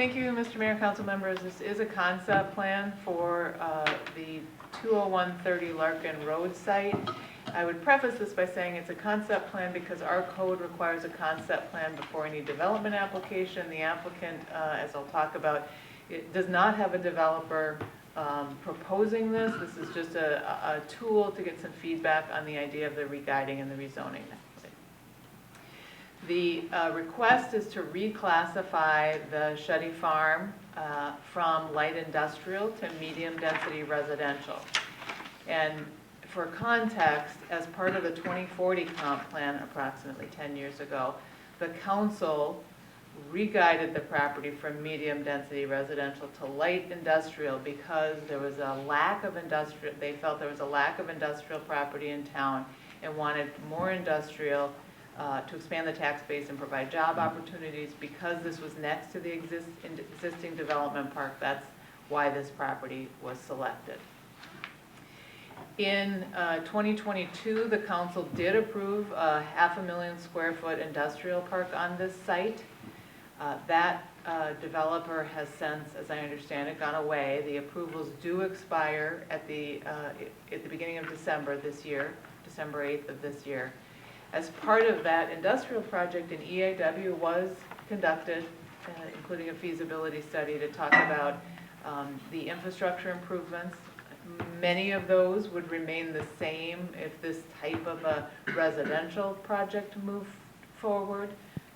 Thank you, Mr. Mayor, council members. This is a concept plan for the 20130 Larkin Road site. I would preface this by saying it's a concept plan because our code requires a concept plan before any development application. The applicant, as I'll talk about, it does not have a developer proposing this. This is just a tool to get some feedback on the idea of the re-guiding and the rezoning. The request is to reclassify the Shetty Farm from light industrial to medium density residential. And for context, as part of the 2040 comp plan approximately 10 years ago, the council re-guided the property from medium density residential to light industrial because there was a lack of industrial, they felt there was a lack of industrial property in town and wanted more industrial to expand the tax base and provide job opportunities. Because this was next to the existing development park, that's why this property was selected. In 2022, the council did approve a 500,000 square foot industrial park on this site. That developer has since, as I understand it, gone away. The approvals do expire at the beginning of December this year, December 8th of this year. As part of that industrial project, an EAW was conducted, including a feasibility study to talk about the infrastructure improvements. Many of those would remain the same if this type of a residential project moved forward.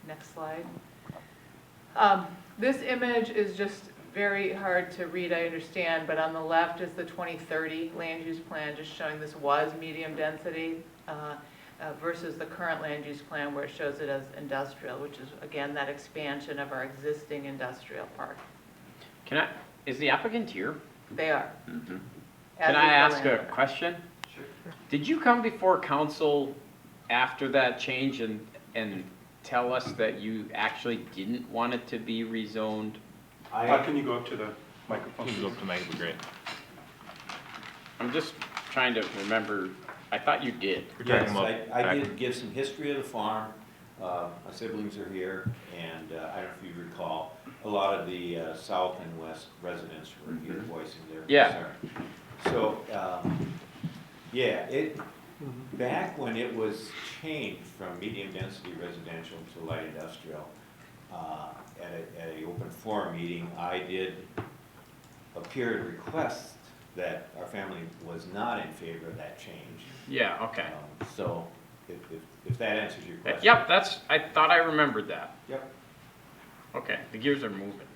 Next slide. This image is just very hard to read, I understand, but on the left is the 2030 land use plan, just showing this was medium density versus the current land use plan where it shows it as industrial, which is, again, that expansion of our existing industrial park. Is the applicant here? They are. Mm-hmm. Can I ask a question? Sure. Did you come before council after that change and tell us that you actually didn't want it to be rezoned? Can you go up to the microphone? Can you go up to Mike, would be great. I'm just trying to remember. I thought you did. Yes, I did give some history of the farm. My siblings are here, and I don't know if you recall, a lot of the south and west residents were here voicing their concern. So, back when it was changed from medium density residential to light industrial, at an open forum meeting, I did appear and request that our family was not in favor of that change. Yeah, okay. So, if that answers your question. Yep, I thought I remembered that. Yep. Okay, the gears are moving.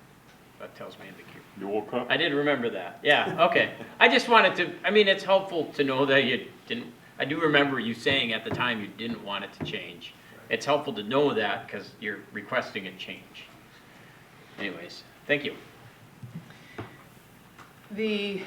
That tells me the gear. You woke up? I did remember that. Yeah, okay. I just wanted to, I mean, it's helpful to know that you didn't, I do remember you saying at the time you didn't want it to change. It's helpful to know that because you're requesting a change. Anyways, thank you. The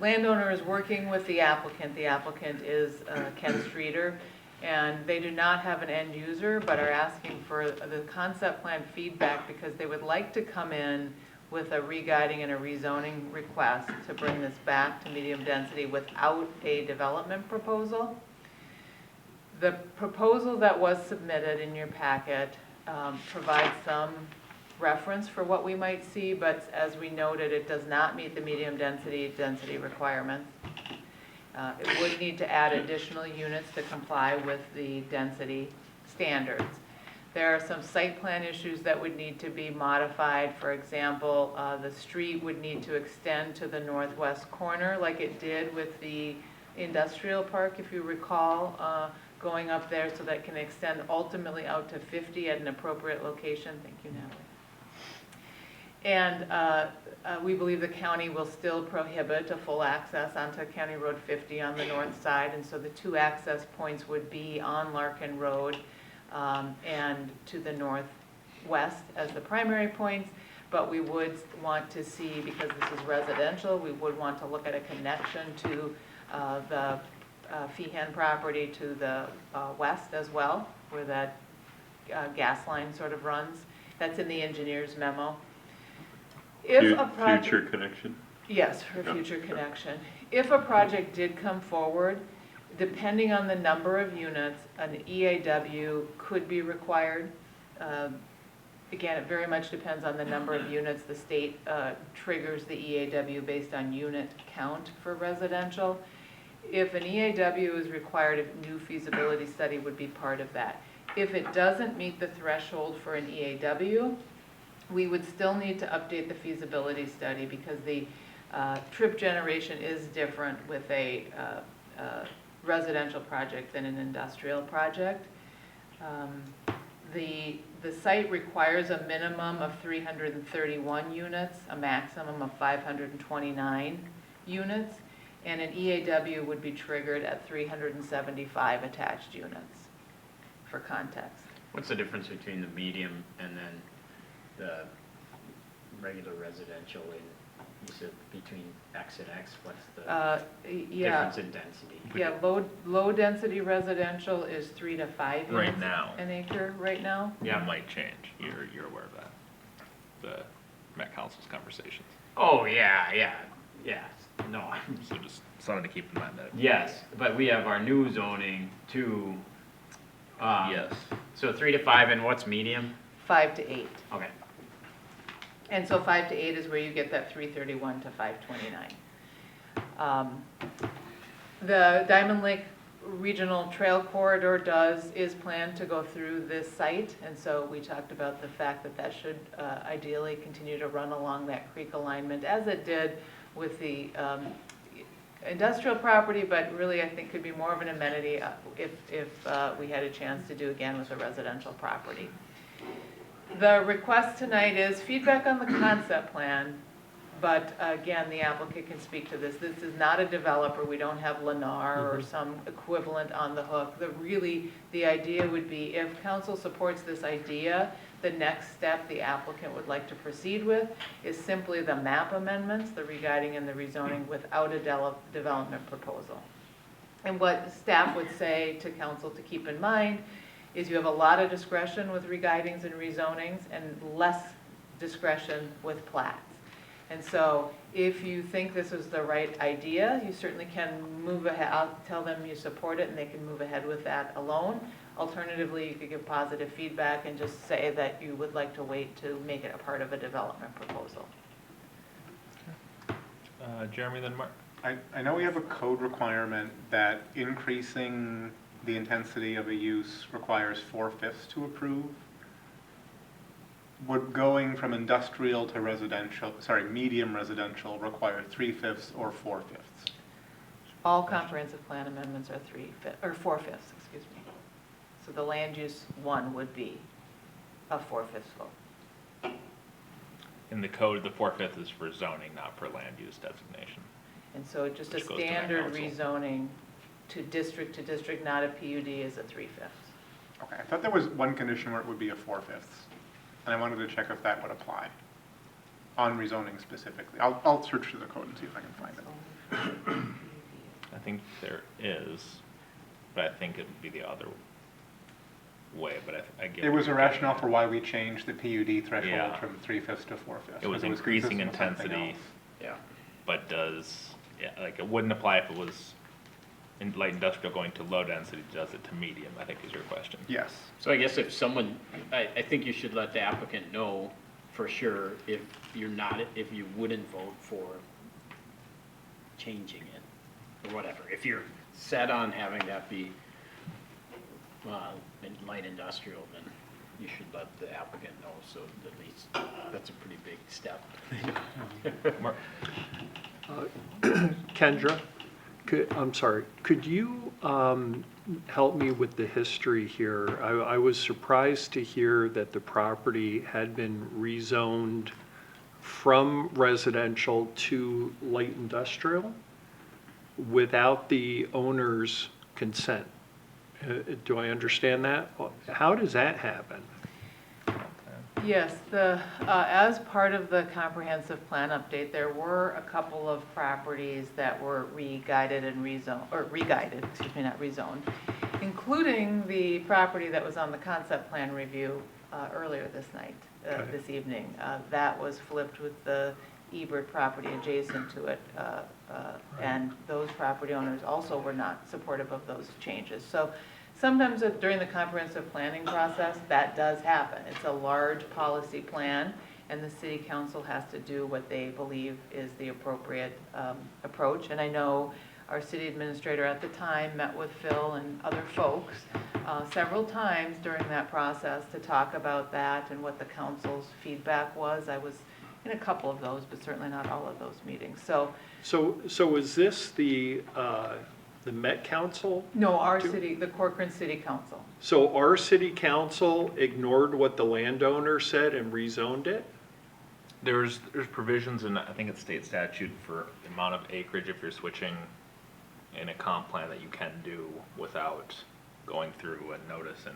landowner is working with the applicant. The applicant is Ken Streeter, and they do not have an end user, but are asking for the concept plan feedback because they would like to come in with a re-guiding and a rezoning request to bring this back to medium density without a development proposal. The proposal that was submitted in your packet provides some reference for what we might see, but as we noted, it does not meet the medium density requirements. It would need to add additional units to comply with the density standards. There are some site plan issues that would need to be modified. For example, the street would need to extend to the northwest corner like it did with the industrial park, if you recall, going up there so that it can extend ultimately out to 50 at an appropriate location. Thank you, Natalie. And we believe the county will still prohibit a full access onto County Road 50 on the north side, and so the two access points would be on Larkin Road and to the northwest as the primary points, but we would want to see, because this is residential, we would want to look at a connection to the Feehan property to the west as well, where that gas line sort of runs. That's in the engineer's memo. If a project, future connection? Yes, for future connection. If a project did come forward, depending on the number of units, an EAW could be required. Again, it very much depends on the number of units. The state triggers the EAW based on unit count for residential. If an EAW is required, a new feasibility study would be part of that. If it doesn't meet the threshold for an EAW, we would still need to update the feasibility study because the trip generation is different with a residential project than an industrial project. The site requires a minimum of 331 units, a maximum of 529 units, and an EAW would be triggered at 375 attached units, for context. What's the difference between the medium and then the regular residential in, you said between X and X, what's the difference in density? Yeah, low density residential is 3 to 5 units Right now. an acre right now. That might change. You're aware of that. The Met Council's conversations. Oh, yeah, no, So just something to keep in mind that. yes, but we have our new zoning too. Yes. So 3 to 5 and what's medium? 5 to 8. Okay. And so 5 to 8 is where you get that 331 to 529. The Diamond Lake Regional Trail Corridor is planned to go through this site, and so we talked about the fact that that should ideally continue to run along that creek alignment as it did with the industrial property, but really I think could be more of an amenity if we had a chance to do again with a residential property. The request tonight is feedback on the concept plan, but again, the applicant can speak to this. This is not a developer. We don't have Lennar or some equivalent on the hook. The idea would be if council supports this idea, the next step the applicant would like to proceed with is simply the map amendments, the re-guiding and the rezoning without a development proposal. And what staff would say to council to keep in mind is you have a lot of discretion with re-guidings and rezonings and less discretion with plats. And so if you think this is the right idea, you certainly can move ahead. I'll tell them you support it and they can move ahead with that alone. Alternatively, you could give positive feedback and just say that you would like to wait to make it a part of a development proposal. Jeremy, then Mark. I know we have a code requirement that increasing the intensity of a use requires 4/5 to approve. Would going from industrial to residential, medium residential require 3/5 or 4/5? All comprehensive plan amendments are 4/5, excuse me. So the land use one would be a 4/5 vote. In the code, the 4/5 is for zoning, not for land use designation. And so just a Which goes to the standard council. rezoning to district, not a PUD, is a 3/5. Okay, I thought there was one condition where it would be a 4/5, and I wanted to check if that would apply on rezoning specifically. I'll search through the code and see if I can find it. I think there is, but I think it would be the other way, but I get. It was a rationale for why we changed the PUD threshold Yeah. from 3/5 to 4/5. It was because increasing consistent with something intensity. else. Yeah. But like it wouldn't apply if it was in light industrial going to low density, does it to medium, I think is your question. Yes. So I guess if someone, I think you should let the applicant know for sure if you wouldn't vote for changing it or whatever. If you're set on having that be in light industrial, then you should let the applicant know, so at least that's a pretty big step. Mark? Kendra, I'm sorry, could you help me with the history here? I was surprised to hear that the property had been rezoned from residential to light industrial without the owner's consent. Do I understand that? How does that happen? Yes, as part of the comprehensive plan update, there were a couple of properties that were re-guided and not rezoned, including the property that was on the concept plan review earlier this evening. That was flipped with the Ebert property adjacent to it, and those property owners also were not supportive of those changes. So sometimes during the comprehensive planning process, that does happen. It's a large policy plan, and the city council has to do what they believe is the appropriate approach. And I know our city administrator at the time met with Phil and other folks several times during that process to talk about that and what the council's feedback was. I was in a couple of those, but certainly not all of those meetings. So is this the Met Council? No, our city, the Corcoran City Council. So our city council ignored what the landowner said and rezoned it? There's provisions in, I think it's state statute for the amount of acreage if you're switching in a comp plan that you can do without going through a notice and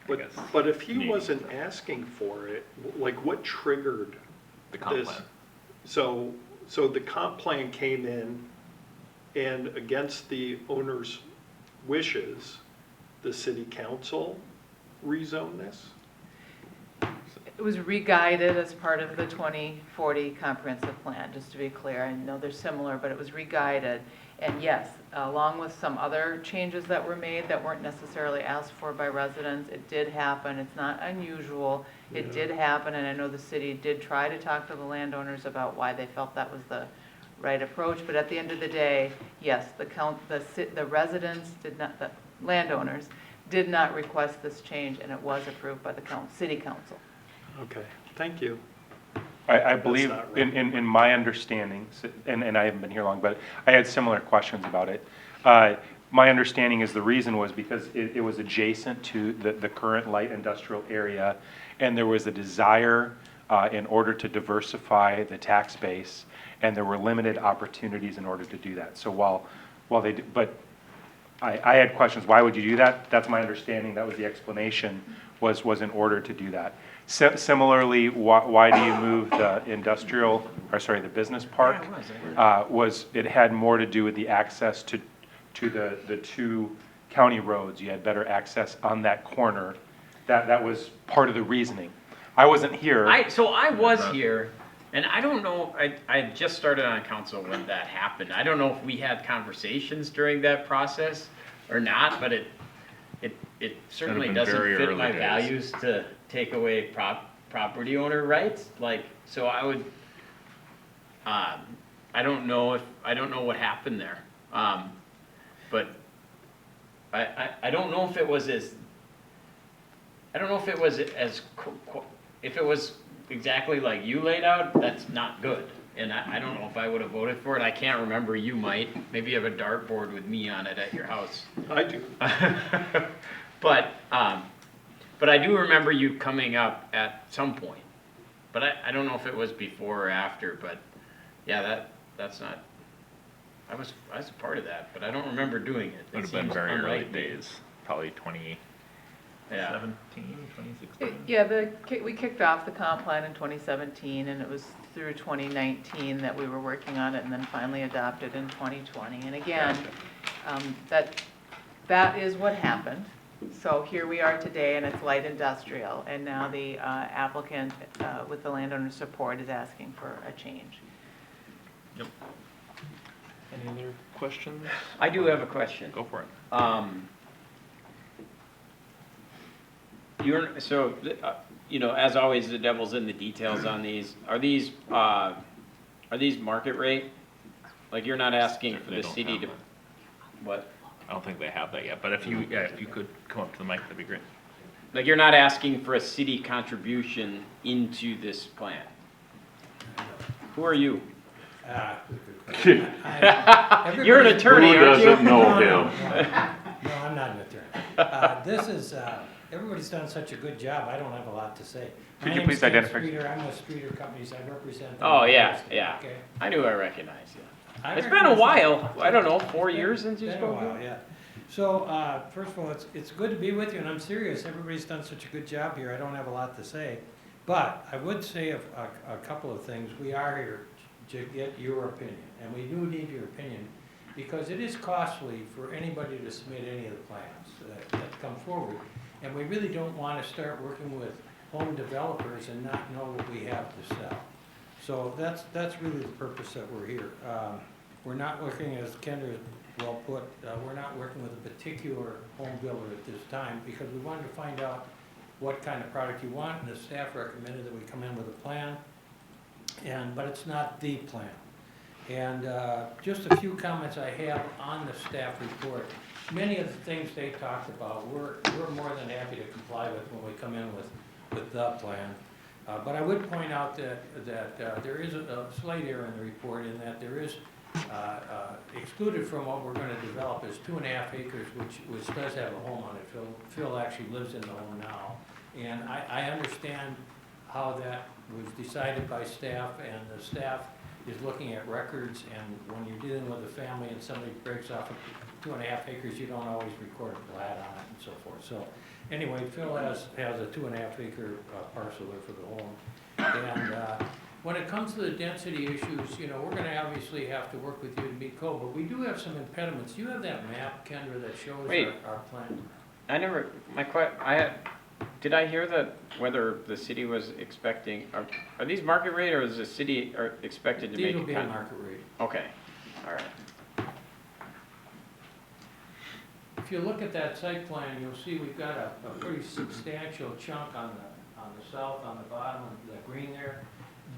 I guess. But if he needing wasn't asking for it, like what triggered the comp this? plan. So the comp plan came in and against the owner's wishes, the city council rezoned this? It was re-guided as part of the 2040 comprehensive plan, just to be clear. I know they're similar, but it was re-guided. And yes, along with some other changes that were made that weren't necessarily asked for by residents, it did happen. It's not unusual. It did happen, and I know the city did try to talk to the landowners about why they felt that was the right approach. But at the end of the day, yes, the residents did not, the landowners did not request this change, and it was approved by the city council. Okay, thank you. I believe, not right. in my understanding, and I haven't been here long, but I had similar questions about it. My understanding is the reason was because it was adjacent to the current light industrial area, and there was a desire in order to diversify the tax base, and there were limited opportunities in order to do that. So while they, but I had questions, why would you do that? That's my understanding, that was the explanation, was in order to do that. Similarly, why do you move the industrial, or sorry, the business park? It had more to do with the access to the two county roads. You had better access on that corner. That was part of the reasoning. I wasn't here. So I was here, and I don't know, I just started on council when that happened. I don't know if we had conversations during that process or not, but it certainly been doesn't very fit early my days. values to take away property owner rights. Like, so I would, I don't know what happened there. But I don't know if it was as, if it was exactly like you laid out, that's not good. And I don't know if I would have voted for it. I can't remember, you might. Maybe you have a dartboard with me on it at your house. I do. But I do remember you coming up at some point. But I don't know if it was before or after, but yeah, that's not, I was a part of that, but I don't remember doing it. Would It have been seems very early unlikely. days, probably 2017, Yeah. 2016. Yeah, we kicked off the comp plan in 2017, and it was through 2019 that we were working on it, and then finally adopted in 2020. And again, that is what happened. So here we are today, and it's light industrial, and now the applicant, with the landowner support, is asking for a change. Any other questions? I do have a question. Go for it. As always, the devil's in the details on these. Are these market rate? Like, you're not asking for They the don't city have to, that. what? I don't think they have that yet, but if you could come up to the mic, that'd be great. Like, you're not asking for a city contribution into this plan? Who are you? You're an attorney, Who aren't you? doesn't know him? No, I'm not an attorney. This is, everybody's done such a good job, I don't have a lot to say. Could you please identify- My name's Ken Streeter, I'm with Streeter Companies, I represent. them. Oh, yeah. Okay. I knew I recognized you. I It's been a represent- while. I don't know, 4 years since you Been a spoke? while, yeah. So, first of all, it's good to be with you, and I'm serious, everybody's done such a good job here, I don't have a lot to say. But I would say a couple of things. We are here to get your opinion, and we do need your opinion, because it is costly for anybody to submit any of the plans that come forward. And we really don't want to start working with home developers and not know what we have to sell. So that's really the purpose that we're here. we're not working, as Kendra well put, we're not working with a particular home builder at this time, because we wanted to find out what kind of product you want, and the staff recommended that we come in with a plan, but it's not the plan. And just a few comments I have on the staff report. Many of the things they talked about, we're more than happy to comply with when we come in with the plan. But I would point out that there is a slight error in the report in that there is excluded from what we're going to develop is 2.5 acres, which does have a home on it. Phil actually lives in the home now. And I understand how that was decided by staff, and the staff is looking at records, and when you're dealing with a family and somebody breaks off 2.5 acres, you don't always record a plat on it and so forth. So anyway, Phil has a 2.5 acre parcel there for the home. And when it comes to the density issues, you know, we're gonna obviously have to work with you to meet code, but we do have some impediments. You have that map, Kendra, that shows Wait. our plan. Did I hear that whether the city was expecting, are these market rate, or is the city expected to make? These will be a market rate. Okay, all right. If you look at that site plan, you'll see we've got a pretty substantial chunk on the south, on the bottom of the green there.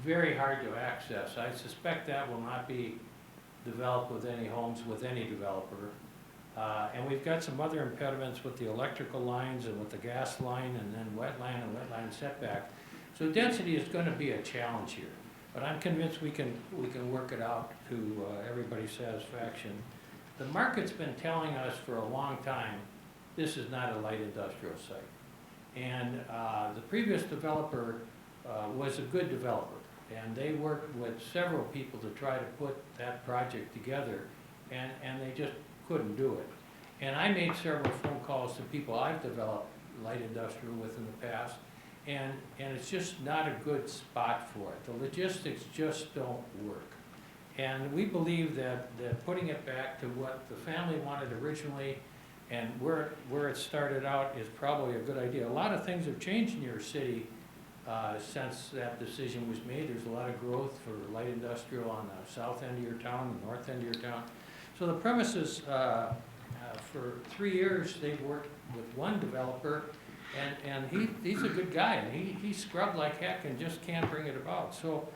Very hard to access. I suspect that will not be developed with any homes with any developer. And we've got some other impediments with the electrical lines and with the gas line, and then wetland and wetland setback. So density is going to be a challenge here, but I'm convinced we can work it out to everybody's satisfaction. The market's been telling us for a long time, this is not a light industrial site. And the previous developer was a good developer, and they worked with several people to try to put that project together, and they just couldn't do it. And I made several phone calls to people I've developed light industrial with in the past, and it's just not a good spot for it. The logistics just don't work. And we believe that putting it back to what the family wanted originally and where it started out is probably a good idea. A lot of things have changed in your city since that decision was made. There's a lot of growth for light industrial on the south end of your town, the north end of your town. So the premises, for 3 years, they've worked with one developer, and he's a good guy, and he scrubbed like heck and just can't bring it about. So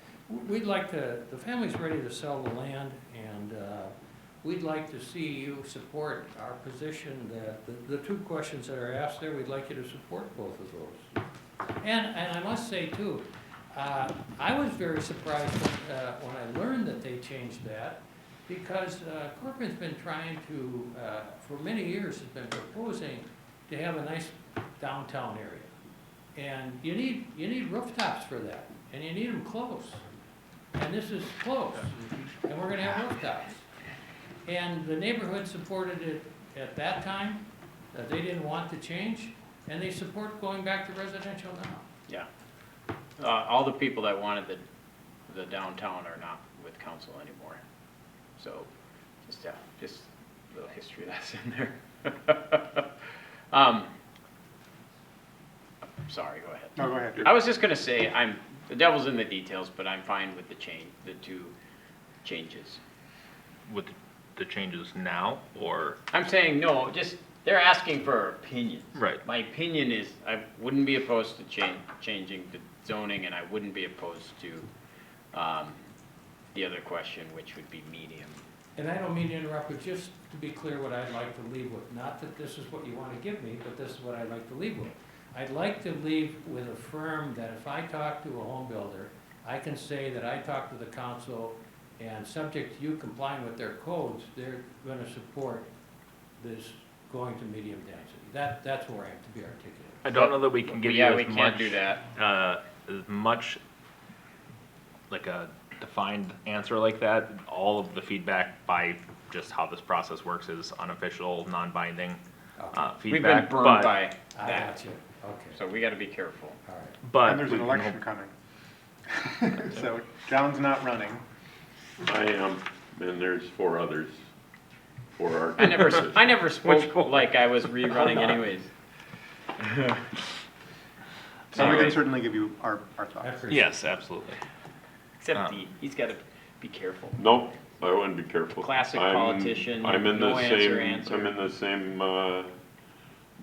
we'd like to, the family's ready to sell the land, and we'd like to see you support our position that the two questions that are asked there, we'd like you to support both of those. And I must say too, I was very surprised when I learned that they changed that, because Corcoran's been trying to, for many years, has been proposing to have a nice downtown area. And you need rooftops for that, and you need them close. And this is close, and we're gonna have rooftops. And the neighborhood supported it at that time, they didn't want to change, and they support going back to residential now. Yeah. All the people that wanted the downtown are not with council anymore. So, just a little history lesson there. Sorry, go ahead. No, go ahead. I was just gonna say, the devil's in the details, but I'm fine with the two changes. With the changes now, or? I'm saying, no, they're asking for opinions. Right. My opinion is, I wouldn't be opposed to changing the zoning, and I wouldn't be opposed to, the other question, which would be medium. And I don't mean to interrupt, but just to be clear what I'd like to leave with, not that this is what you want to give me, but this is what I'd like to leave with. I'd like to leave with a firm that if I talk to a home builder, I can say that I talked to the council, and subject to you complying with their codes, they're going to support this going to medium density. That's where I have to be articulate. I don't know that we can give you Yeah, we as can't much, do that. as much, like a defined answer like that. All of the feedback by just how this process works is unofficial, non-binding feedback. We've been burned but- by I that, got you, okay, so we gotta be careful. all right. But And there's we an can election coming. So John's not running. I am, and there's 4 others for our. I never spoke like I was rerunning anyways. So we can certainly give you our I thoughts. appreciate it. Yes, absolutely. Except he's gotta, be careful. Nope, I wouldn't be careful. Classic I'm- politician, I'm in the no answer, same, answer. I'm in the same,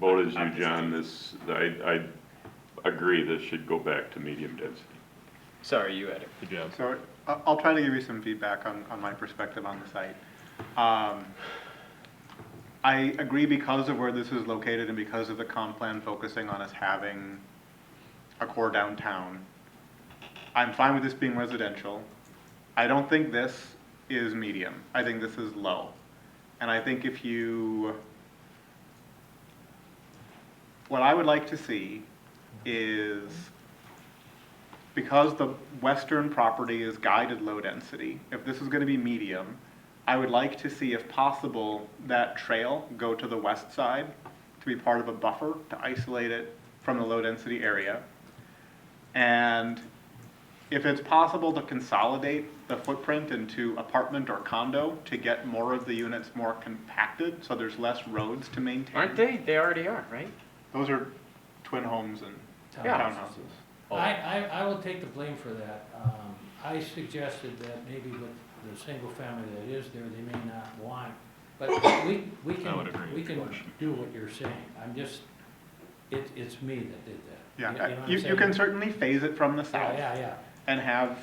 boat as you, John. I agree, this should go back to medium density. Sorry, you had it. Good job. So I'll try to give you some feedback on my perspective on the site. I agree because of where this is located and because of the comp plan focusing on us having a core downtown. I'm fine with this being residential. I don't think this is medium. I think this is low. And I think what I would like to see is, because the western property is guided low density, if this is gonna be medium, I would like to see, if possible, that trail go to the west side to be part of a buffer to isolate it from the low density area. And if it's possible to consolidate the footprint into apartment or condo to get more of the units more compacted, so there's less roads to maintain. Aren't they? They already are, right? Those are twin homes and Yeah. townhouses. Oh. I will take the blame for that. I suggested that maybe with the single family that is there, they may not want, but we I would agree we with can you. do what you're saying. I'm just, it's me that did that. Yeah, You know what I'm you saying? can certainly phase it from the Yeah, south yeah. and have,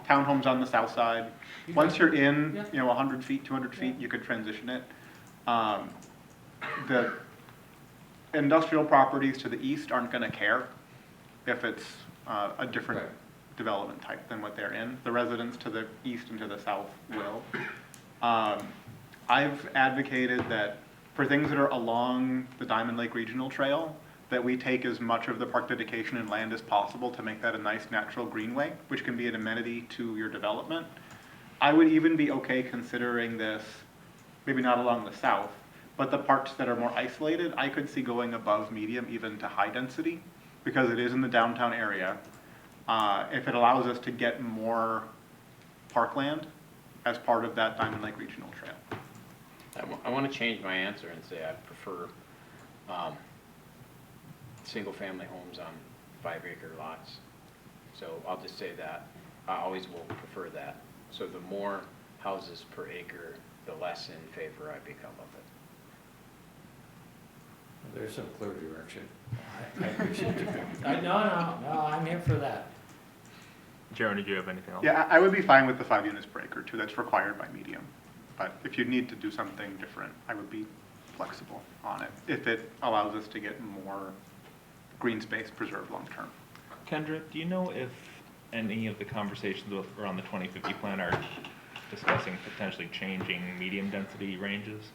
townhomes on the south side. You Once got you're it. in, Yeah. 100 feet, 200 feet, Yeah. you could transition it. The industrial properties to the east aren't gonna care if it's a different Right. development type than what they're in. The residents to the east and to the south will. I've advocated that for things that are along the Diamond Lake Regional Trail, that we take as much of the park dedication and land as possible to make that a nice natural greenway, which can be an amenity to your development. I would even be okay considering this, maybe not along the south, but the parts that are more isolated, I could see going above medium, even to high density, because it is in the downtown area. If it allows us to get more parkland as part of that Diamond Lake Regional Trail. I want to change my answer and say I prefer single-family homes on 5-acre lots. So I'll just say that. I always will prefer that. So the more houses per acre, the less in favor I become of it. There's some clear direction. I appreciate you. No, I'm here for that. Jaron, did you have anything else? Yeah, I would be fine with the 5 units per acre too, that's required by medium. But if you need to do something different, I would be flexible on it, if it allows us to get more green space preserved long-term. Kendra, do you know if any of the conversations around the 2050 plan are discussing potentially changing medium density ranges?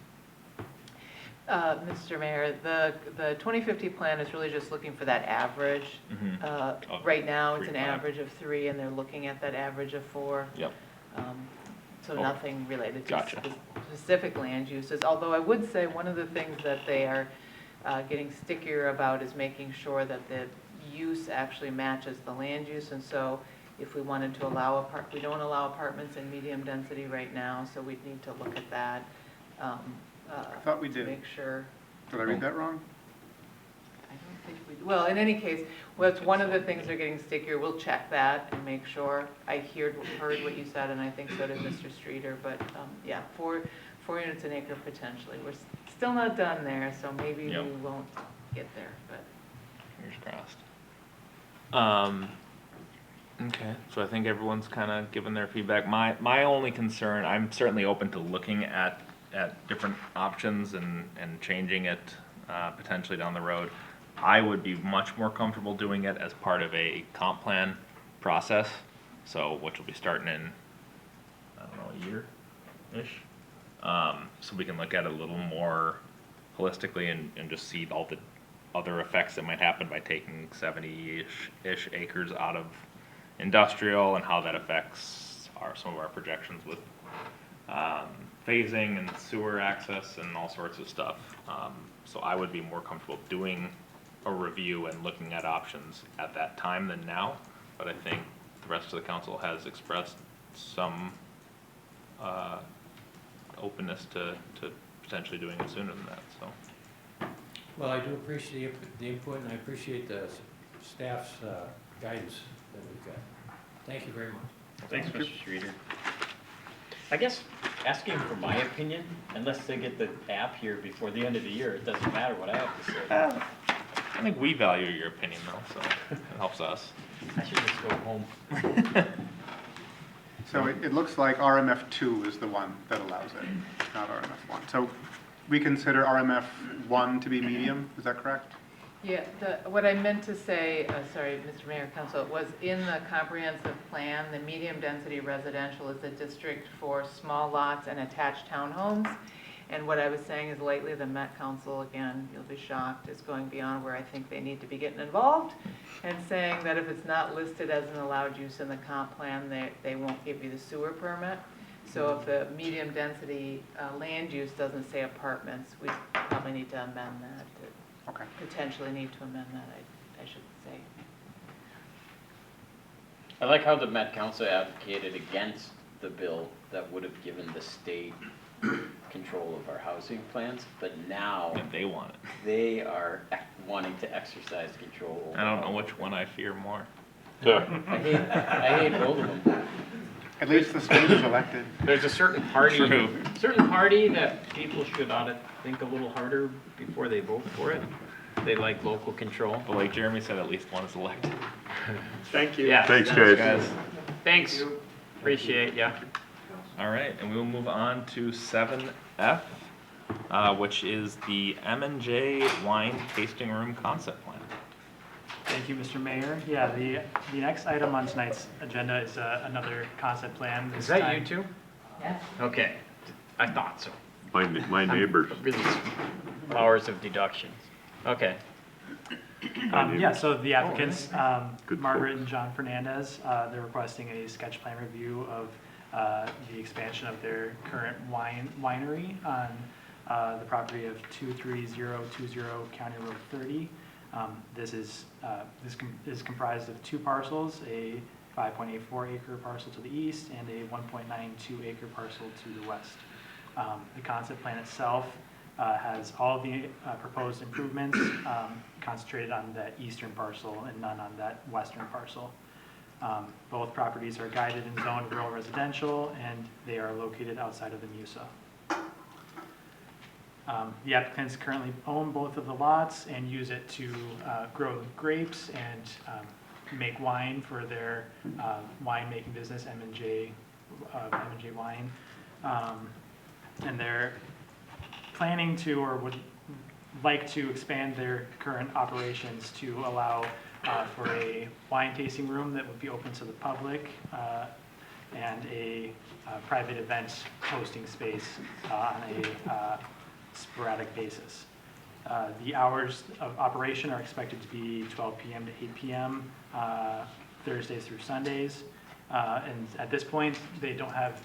Mr. Mayor, the 2050 plan is really just looking for that average. Mhm. Of Right now, it's 3, an 5. average of 3, and they're looking at that average of 4. Yep. So Okay. nothing related to Gotcha. specific land uses. Although I would say one of the things that they are getting stickier about is making sure that the use actually matches the land use. And so if we wanted to allow we don't allow apartments in medium density right now, so we'd need to look at that. I thought we to did. make sure. Did I read that wrong? I don't think we, well, in any case, that's one of the things they're getting stickier. We'll check that and make sure. I heard what you said, and I think so did Mr. Streeter, but, yeah, 4 units an acre potentially. We're still not done there, so maybe we Yep. won't get there, but. Fingers crossed. Okay, so I think everyone's kind of given their feedback. My only concern, I'm certainly open to looking at different options and changing it potentially down the road. I would be much more comfortable doing it as part of a comp plan process, so which will be starting in, I don't know, a year-ish. So we can look at it a little more holistically and just see all the other effects that might happen by taking 70-ish acres out of industrial and how that affects some of our projections with phasing and sewer access and all sorts of stuff. So I would be more comfortable doing a review and looking at options at that time than now, but I think the rest of the council has expressed some openness to potentially doing it sooner than that, so. Well, I do appreciate the input, and I appreciate the staff's guidance that we've got. Thank you very much. Thanks, Mr. Streeter. I guess asking for my opinion, unless they get the app here before the end of the year, it doesn't matter what I have to say. I think we value your opinion though, so it helps us. I should just go home. So it looks like RMF 2 is the one that allows it, not RMF 1. So we consider RMF 1 to be medium, is that correct? Yeah, what I meant to say, sorry, Mr. Mayor, Council, was in the comprehensive plan, the medium density residential is a district for small lots and attached townhomes. And what I was saying is lately the Met Council, again, you'll be shocked, is going beyond where I think they need to be getting involved and saying that if it's not listed as an allowed use in the comp plan, they won't give you the sewer permit. So if the medium density land use doesn't say apartments, we probably need to amend that. Okay. Potentially need to amend that, I should say. I like how the Met Council advocated against the bill that would have given the state control of our housing plans, but now And they want it. they are wanting to exercise control over. I don't know which one I fear more. Yeah. I hate both of them. At least the state is elected. There's a certain party, True. that people should ought to think a little harder before they vote for it. They like local control. But like Jeremy said, at least one is elected. Thank you. Yeah. Thanks, Thanks, guys. Thanks. Appreciate ya. All right, and we will move on to 7F, which is the M&J Wine Tasting Room Concept Plan. Thank you, Mr. Mayor. Yeah, the next item on tonight's agenda is another concept plan. Is that you two? Yes. Okay, I thought so. My neighbors. Really, powers of deductions. Okay. Yeah, so the applicants, Good Margaret folks. and John Fernandez, they're requesting a sketch plan review of the expansion of their current winery on the property of 23020 County Road 30. This is comprised of two parcels, a 5.84 acre parcel to the east and a 1.92 acre parcel to the west. The concept plan itself has all of the proposed improvements concentrated on that eastern parcel and none on that western parcel. Both properties are guided and zoned rural residential, and they are located outside of the MUSA. The applicants currently own both of the lots and use it to grow grapes and make wine for their winemaking business, M&J Wine. And they're planning to, or would like to expand their current operations to allow for a wine tasting room that would be open to the public and a private event hosting space on a sporadic basis. The hours of operation are expected to be 12 p.m. to 8 p.m. Thursdays through Sundays. And at this point, they don't have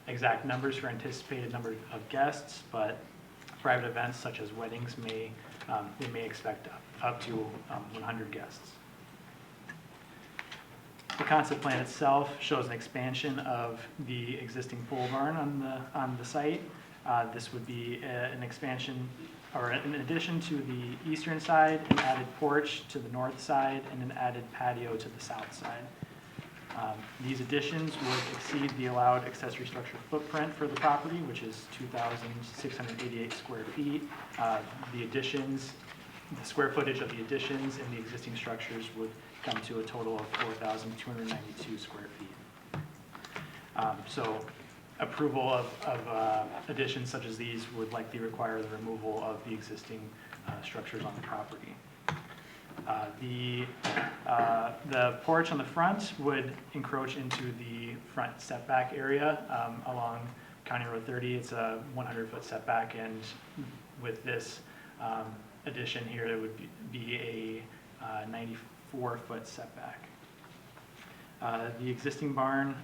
exact numbers for anticipated number of guests, but private events such as weddings they may expect up to 100 guests. The concept plan itself shows an expansion of the existing pole barn on the site. This would be an expansion, or in addition to the eastern side, an added porch to the north side, and an added patio to the south side. These additions would exceed the allowed accessory structure footprint for the property, which is 2,688 square feet. The square footage of the additions and the existing structures would come to a total of 4,292 square feet. So approval of additions such as these would likely require the removal of the existing structures on the property. The porch on the front would encroach into the front setback area along County Road 30. It's a 100-foot setback, and with this addition here, it would be a 94-foot setback. The existing barn,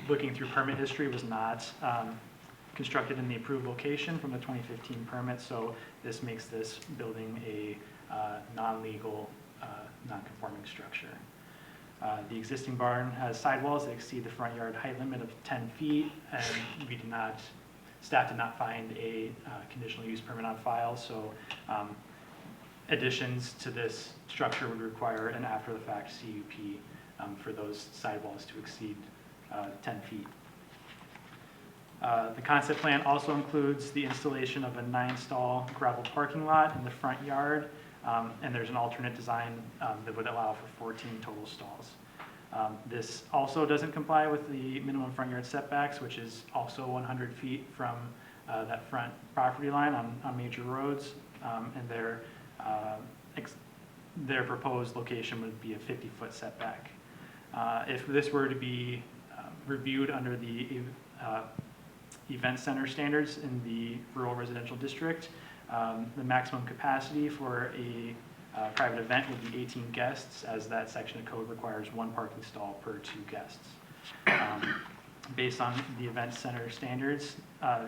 looking through permit history, was not constructed in the approved location from the 2015 permit, so this makes this building a non-legal, non-conforming structure. The existing barn has sidewalls that exceed the front yard height limit of 10 feet, and staff did not find a conditional use permit on file, so additions to this structure would require an after-the-fact CUP for those sidewalls to exceed 10 feet. The concept plan also includes the installation of a 9-stall gravel parking lot in the front yard, and there's an alternate design that would allow for 14 total stalls. This also doesn't comply with the minimum front yard setbacks, which is also 100 feet from that front property line on major roads, and their proposed location would be a 50-foot setback. If this were to be reviewed under the event center standards in the rural residential district, the maximum capacity for a private event would be 18 guests, as that section of code requires 1 parking stall per 2 guests. Based on the event center standards,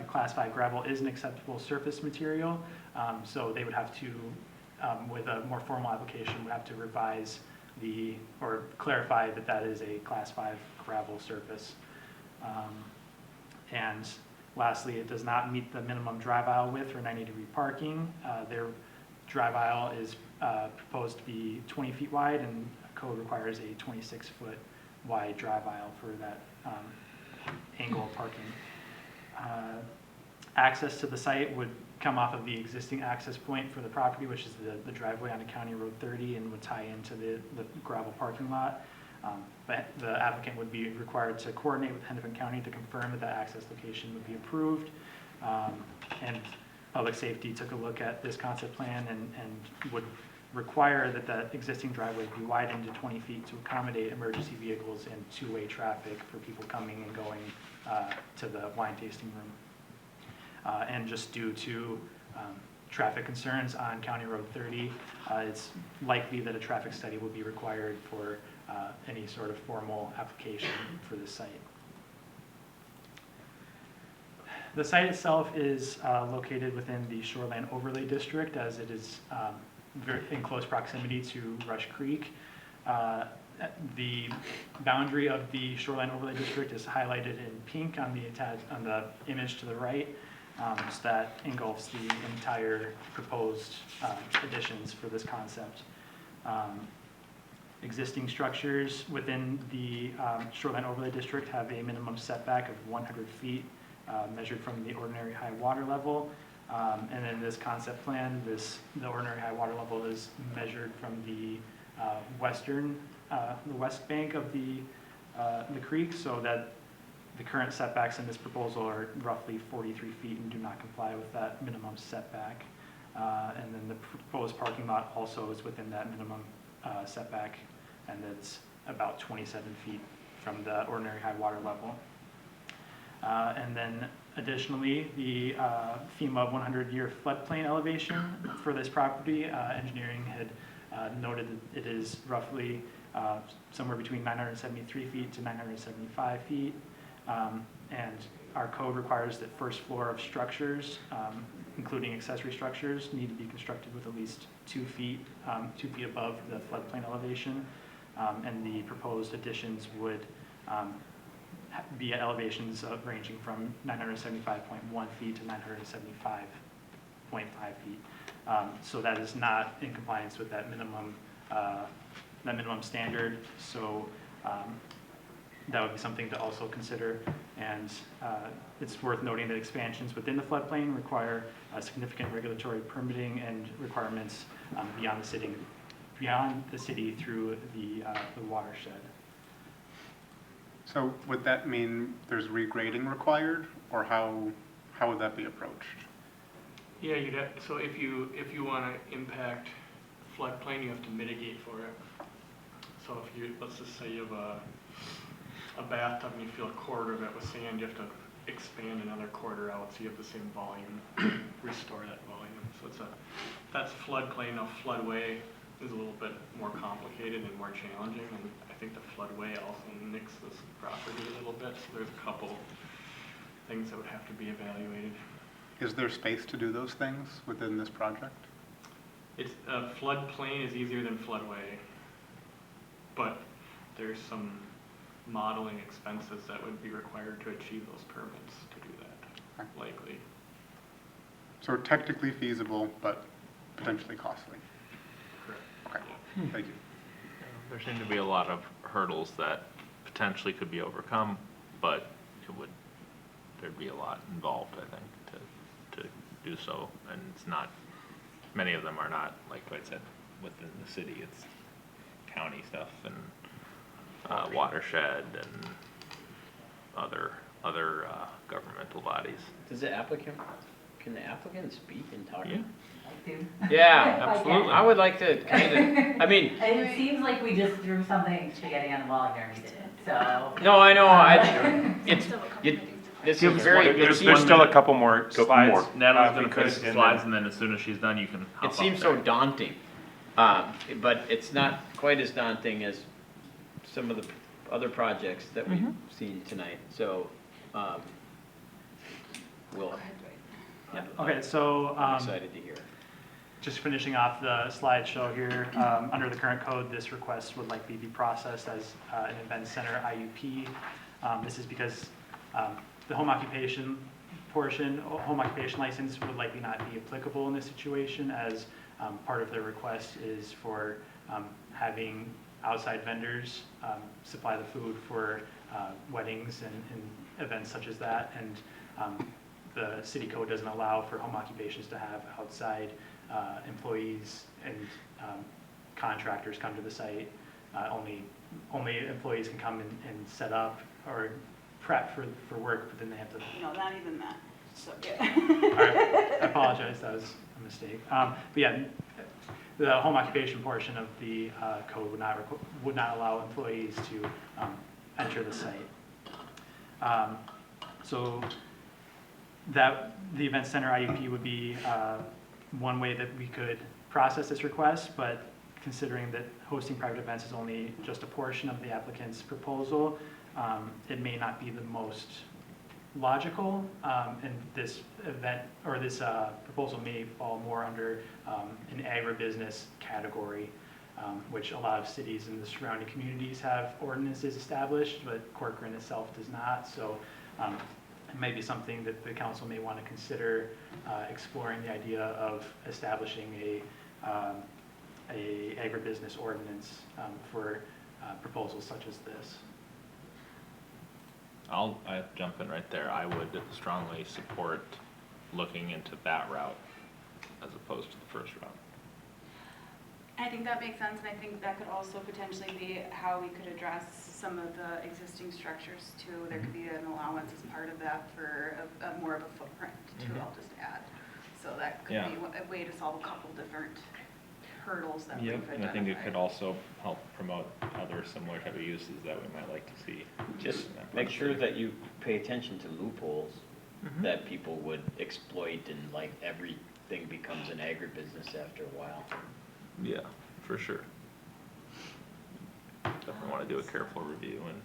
Class 5 gravel is an acceptable surface material, so they would have to, with a more formal application, would have to revise or clarify that that is a Class 5 gravel surface. And lastly, it does not meet the minimum drive aisle width for 90-degree parking. Their drive aisle is proposed to be 20 feet wide, and code requires a 26-foot wide drive aisle for that angle of parking. Access to the site would come off of the existing access point for the property, which is the driveway onto County Road 30, and would tie into the gravel parking lot. But the applicant would be required to coordinate with Hennepin County to confirm that that access location would be approved. And Public Safety took a look at this concept plan and would require that that existing driveway be widened to 20 feet to accommodate emergency vehicles and two-way traffic for people coming and going to the wine tasting room. And just due to traffic concerns on County Road 30, it's likely that a traffic study will be required for any sort of formal application for this site. The site itself is located within the Shoreline Overlay District, as it is in close proximity to Rush Creek. The boundary of the Shoreline Overlay District is highlighted in pink on the image to the right. So that engulfs the entire proposed additions for this concept. Existing structures within the Shoreline Overlay District have a minimum setback of 100 feet measured from the ordinary high water level. And in this concept plan, the ordinary high water level is measured from the west bank of the creek, so that the current setbacks in this proposal are roughly 43 feet and do not comply with that minimum setback. And then the proposed parking lot also is within that minimum setback, and it's about 27 feet from the ordinary high water level. And then additionally, the FEMA 100-year floodplain elevation for this property, engineering had noted that it is roughly somewhere between 973 feet to 975 feet. And our code requires that first floor of structures, including accessory structures, need to be constructed with at least 2 feet above the floodplain elevation. And the proposed additions would be at elevations ranging from 975.1 feet to 975.5 feet. So that is not in compliance with that minimum standard. So that would be something to also consider. And it's worth noting that expansions within the floodplain require significant regulatory permitting and requirements beyond the city through the watershed. So would that mean there's regrading required, or how would that be approached? Yeah, so if you want to impact floodplain, you have to mitigate for it. So if let's just say you have a bathtub and you fill a quarter of it with sand, you have to expand another quarter out so you have the same volume, restore that volume. So that's floodplain. Now floodway is a little bit more complicated and more challenging, and I think the floodway also nicks this property a little bit, so there's a couple things that would have to be evaluated. Is there space to do those things within this project? It's floodplain is easier than floodway, but there's some modeling expenses that would be required to achieve those permits to do that, likely. So technically feasible, but potentially costly. Correct. Okay, thank you. There seem to be a lot of hurdles that potentially could be overcome but there'd be a lot involved, I think, to do so. And it's not, many of them are not, like I said, within the city, it's county stuff and watershed and other governmental bodies. Can the applicant speak and talk? Yeah. Yeah, absolutely. I would like to kind of, I mean, It seems like we just threw something spaghetti on the wall here and we didn't, so. no, I know, this is very, it There's seems, still a couple more slides. more. Natalie's we gonna could, finish the and slides, then- and then as soon as she's done, you can hop it up seems there. so daunting. But it's not quite as daunting as some of the other projects that we've seen tonight, so, we'll, yeah, Okay, so, I'm excited to hear. just finishing off the slideshow here, under the current code, this request would likely be processed as an event center IUP. This is because the home occupation license would likely not be applicable in this situation, as part of their request is for having outside vendors supply the food for weddings and events such as that. And the city code doesn't allow for home occupations to have outside employees and contractors come to the site. Only employees can come and set up or prep for work, but then they have to. No, not even that, so, yeah. All right, I apologize, that was a mistake. But yeah, the home occupation portion of the code would not allow employees to enter the site. So that the event center IUP would be one way that we could process this request, but considering that hosting private events is only just a portion of the applicant's proposal, it may not be the most logical, and this event or this proposal may fall more under an agribusiness category, which a lot of cities in the surrounding communities have ordinances established, but Corcoran itself does not. So it may be something that the council may want to consider exploring the idea of establishing a agribusiness ordinance for proposals such as this. I'll jump in right there. I would strongly support looking into that route as opposed to the first route. I think that makes sense, and I think that could also potentially be how we could address some of the existing structures too. There could be an allowance as part of that for a more of a footprint too, I'll just add. So that could be a way to solve a couple different hurdles that we've identified. And I think it could also help promote other similar type of uses that we might like to see. Just in that make part of sure the city. that you pay attention to loopholes that people would exploit, and like everything becomes an agribusiness after a while. Yeah, for sure. Definitely want to do a careful review, and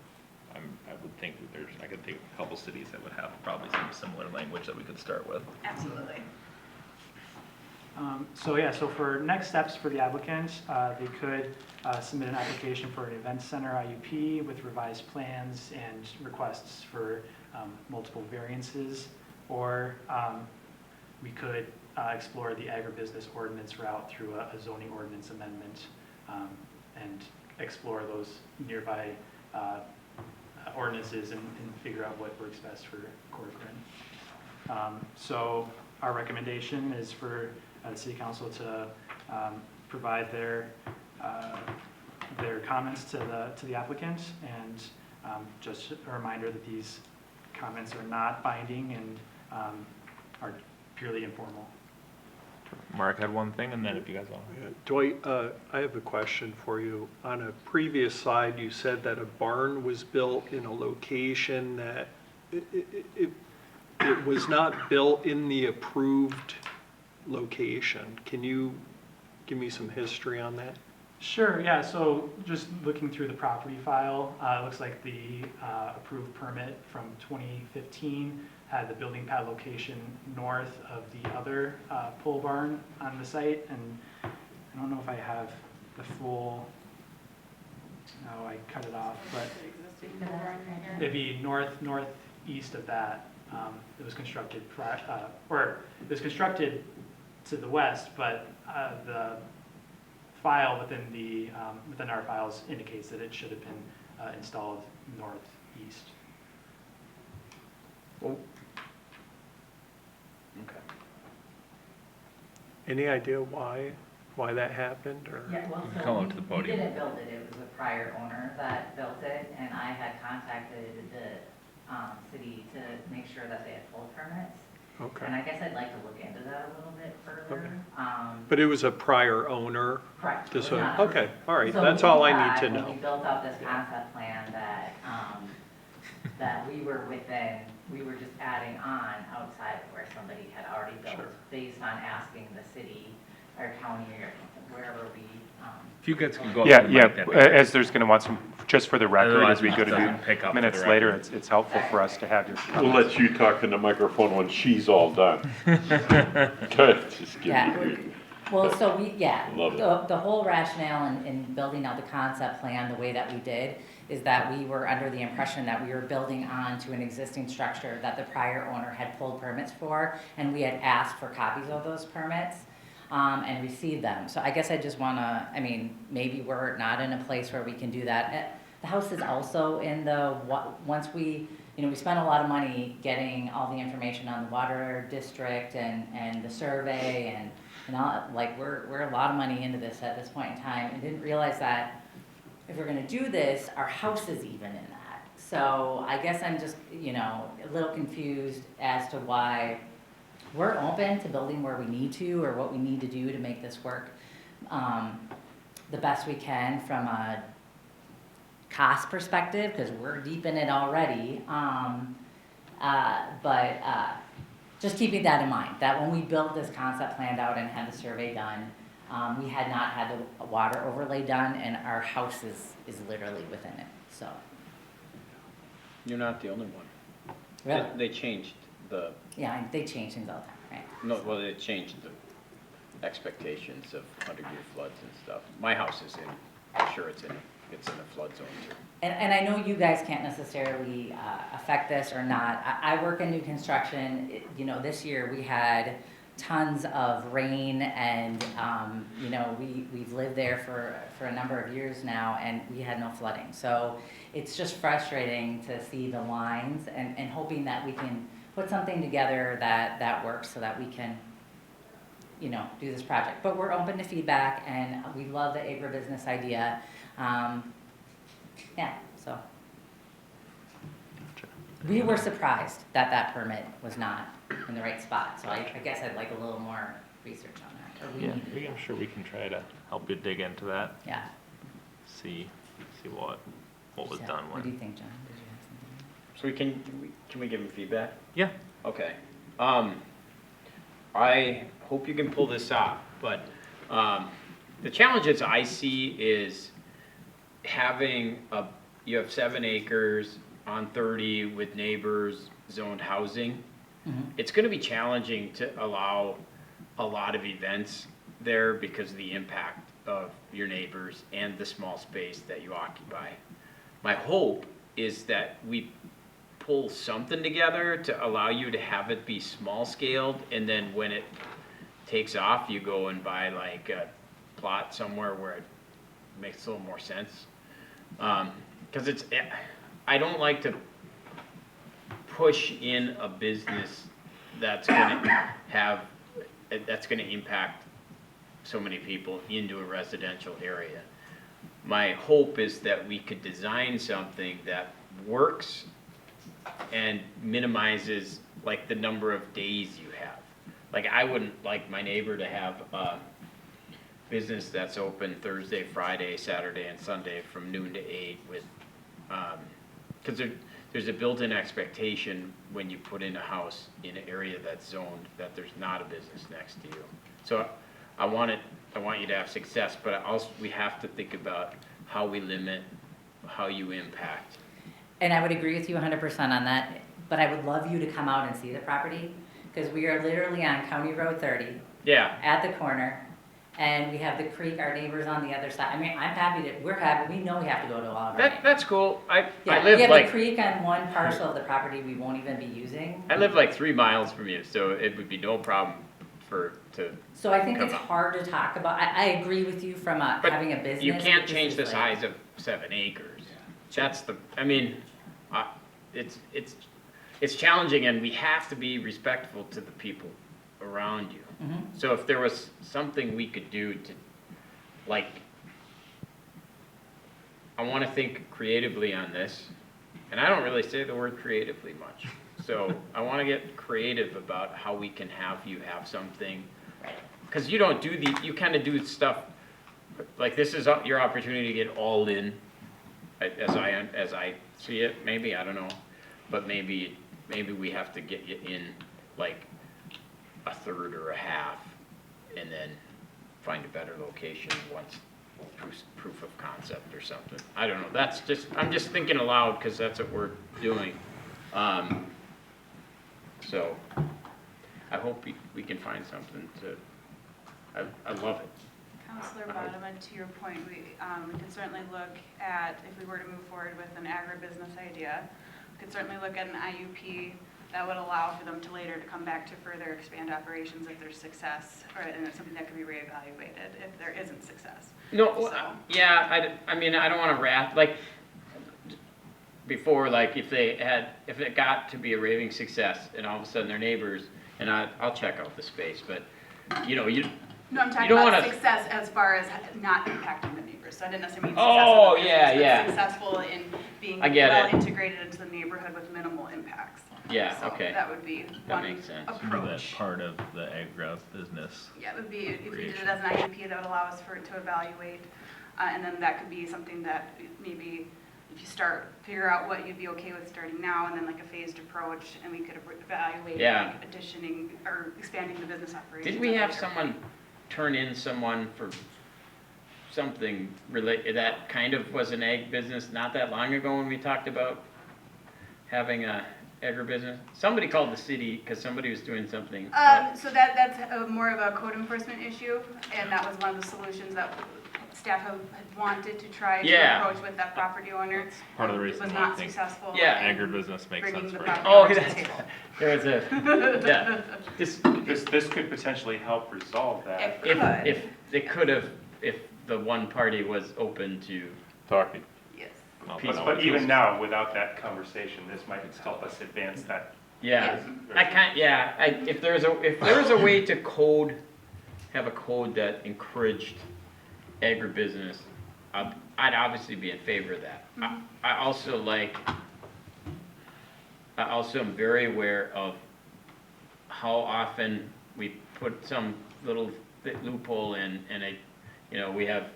I would think that I could think of a couple cities that would have probably some similar language that we could start with. Absolutely. So for next steps for the applicant, they could submit an application for an event center IUP with revised plans and requests for multiple variances, or we could explore the agribusiness ordinance route through a zoning ordinance amendment and explore those nearby ordinances and figure out what works best for Corcoran. So our recommendation is for the city council to provide their comments to the applicant, and just a reminder that these comments are not binding and are purely informal. Mark had one thing, and then if you guys want. Dwight, I have a question for you. On a previous slide, you said that a barn was built in a location that it was not built in the approved location. Can you give me some history on that? Sure, yeah, so just looking through the property file, it looks like the approved permit from 2015 had the building pad location north of the other pole barn on the site, and I don't know if I have the full, no, I cut it off, but it'd be northeast of that. It was constructed, or it was constructed to the west, but the file within our files indicates that it should have been installed northeast. Okay. Any idea why that happened, or? Yeah, well, Come so up to the we podium. didn't build it, it was a prior owner that built it, and I had contacted the city to make sure that they had full permits. And Okay, I guess I'd like to look into that a little bit further. Okay. but it was a prior owner? Correct. This It was one, not- okay, all right, So that's we all I thought need to when know. we built out this concept plan that, that we were within, we were just adding on outside of where somebody had already built, Sure. based on asking the city or county or wherever we, If you guys can go up Yeah, to the mic, that'd be great. as there's going to want some, just for the record, Otherwise, as we we go to just pick up do for the minutes later, record. it's helpful for us to have your We'll comments. let you talk in the microphone when she's all done. Good, just give Yeah. you. well, so we, yeah. Love it. The whole rationale in building out the concept plan the way that we did is that we were under the impression that we were building on to an existing structure that the prior owner had pulled permits for, and we had asked for copies of those permits, and received them. So I guess I just wanna, I mean, maybe we're not in a place where we can do that. The house is also in the, once we, we spent a lot of money getting all the information on the water district and the survey and all, like, we're a lot of money into this at this point in time, and didn't realize that if we're gonna do this, our house is even in that. So I guess I'm just, a little confused as to why we're open to building where we need to, or what we need to do to make this work the best we can from a cost perspective, because we're deep in it already. But just keeping that in mind, that when we built this concept planned out and had the survey done, we had not had the water overlay done, and our house is literally within it, so. You're not the only one. Really? They changed the, Yeah, they change things all the time, right? no, well, they changed the expectations of 100-year floods and stuff. My house is in, I'm sure it's in the flood zone too. And I know you guys can't necessarily affect this or not. I work in new construction. This year we had tons of rain, and we've lived there for a number of years now, and we had no flooding. So it's just frustrating to see the lines, and hoping that we can put something together that works so that we can do this project. But we're open to feedback, and we love the agribusiness idea. Yeah, so. We were surprised that that permit was not in the right spot, so I guess I'd like a little more research on that. Or we Yeah, need to do I'm that. sure we can try to help you dig into that, Yeah. see what was So, done What do you when. think, John? Did you have something? So can we give them feedback? Yeah. Okay. I hope you can pull this off, but the challenges I see is you have 7 acres on 30 with neighbors, zoned housing. Mhm. It's gonna be challenging to allow a lot of events there because of the impact of your neighbors and the small space that you occupy. My hope is that we pull something together to allow you to have it be small scaled, and then when it takes off, you go and buy like a plot somewhere where it makes a little more sense. Cause I don't like to push in a business that's gonna impact so many people into a residential area. My hope is that we could design something that works and minimizes like the number of days you have. Like, I wouldn't like my neighbor to have a business that's open Thursday, Friday, Saturday, and Sunday from noon to 8 with, cause there's a built-in expectation when you put in a house in an area that's zoned that there's not a business next to you. So I want you to have success, but also we have to think about how we limit, how you impact. And I would agree with you 100% on that, but I would love you to come out and see the property, because we are literally on County Road 30 Yeah, at the corner, and we have the creek, our neighbors on the other side. I mean, we're happy, we know we have to go to all of our neighbors. that's cool. I Yeah, live we have like, a creek on one parcel of the property we won't even be using. I live like 3 miles from you, so it would be no problem to, So I think come it's out. hard to talk about. I agree with you from But having a business. you can't but this change is the like- size of 7 acres. That's the, I mean, it's, it's challenging, and we have to be respectful to the people around you. So if there was something we could do to, like, I want to think creatively on this, and I don't really say the word creatively much. So I want to get creative about how we can have you have something, because you don't do you kind of do stuff, like this is your opportunity to get all in, as I see it, maybe, I don't know, but maybe we have to get you in like a third or a half, and then find a better location once proof of concept or something. I don't know, I'm just thinking aloud, because that's what we're doing. So, I hope we can find something I love it. Counselor Bodeman, to your point, we could certainly look at, if we were to move forward with an agribusiness idea, we could certainly look at an IUP that would allow for them to later to come back to further expand operations if there's success, and it's something that could be reevaluated if there isn't success. No, So- yeah, I mean, I don't want to like, before, like, if it got to be a raving success, and all of a sudden their neighbors, and I'll check out the space, but, No, I'm talking don't about wanna- success as far as not impacting the neighbors, so I didn't necessarily mean Oh, successful in yeah, business, yeah. but successful in being I get well it. integrated into the neighborhood with minimal impacts. Yeah, So okay. that would be That one makes sense. That's approach. part of the agribusiness. Yeah, it would be, if you did it Creation. as an IUP, that would allow us to evaluate, and then that could be something that maybe if you figure out what you'd be okay with starting now, and then like a phased approach, and we could evaluate Yeah. like additioning or expanding the business operations. Didn't we have later. someone turn in someone for something that kind of was an egg business not that long ago when we talked about having a agribusiness? Somebody called the city because somebody was doing something. So that's more of a code enforcement issue, and that was one of the solutions that staff had wanted to try to Yeah. approach with that property owner. Part of the It reason was why I not think successful. Yeah. in Agribusiness makes bringing sense the for property Oh, owner to the that's, table. there was a, yeah. This could potentially help resolve that. It could, If they could have, if the one party was open to, Talking. yes. But even now, without that conversation, this might help us advance that. yeah. If there's a way to have a code that encouraged agribusiness, I'd obviously be in favor of that. I also am very aware of how often we put some little loophole in, and we have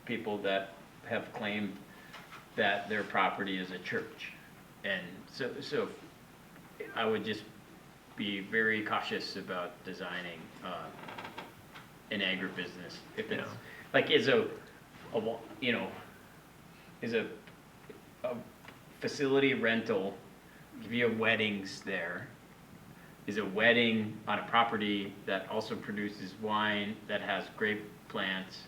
people that have claimed that their property is a church. And so I would just be very cautious about designing an agribusiness. If it's, like, is a facility rental, if you have weddings there, is a wedding on a property that also produces wine, that has grape plants.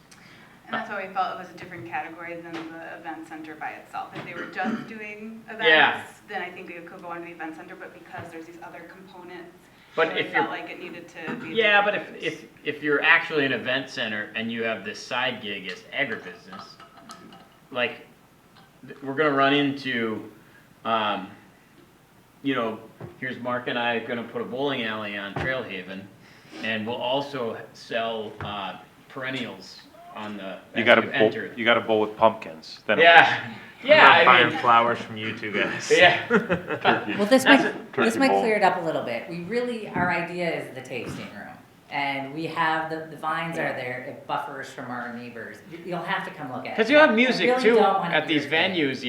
And that's why we felt it was a different category than the event center by itself. If they were just doing Yeah. events, then I think it could go into the event center, but because there's these other components, But we if felt you're- like it needed to be. a Yeah, but different use. if you're actually an event center and you have this side gig as agribusiness, like, we're gonna run into, here's Mark and I gonna put a bowling alley on Trail Haven, and we'll also sell, perennials on the, You as got you enter. you got a bowl with pumpkins. Then Yeah, I'm I buying mean, flowers from you two guys. yeah. Well, this That's might bowl. clear it up a little bit. Our idea is the tasting room. And we have, the vines are there, it buffers from our neighbors. You'll have to come look at it. Cause you'll have I music really too don't wanna at these irritate. venues,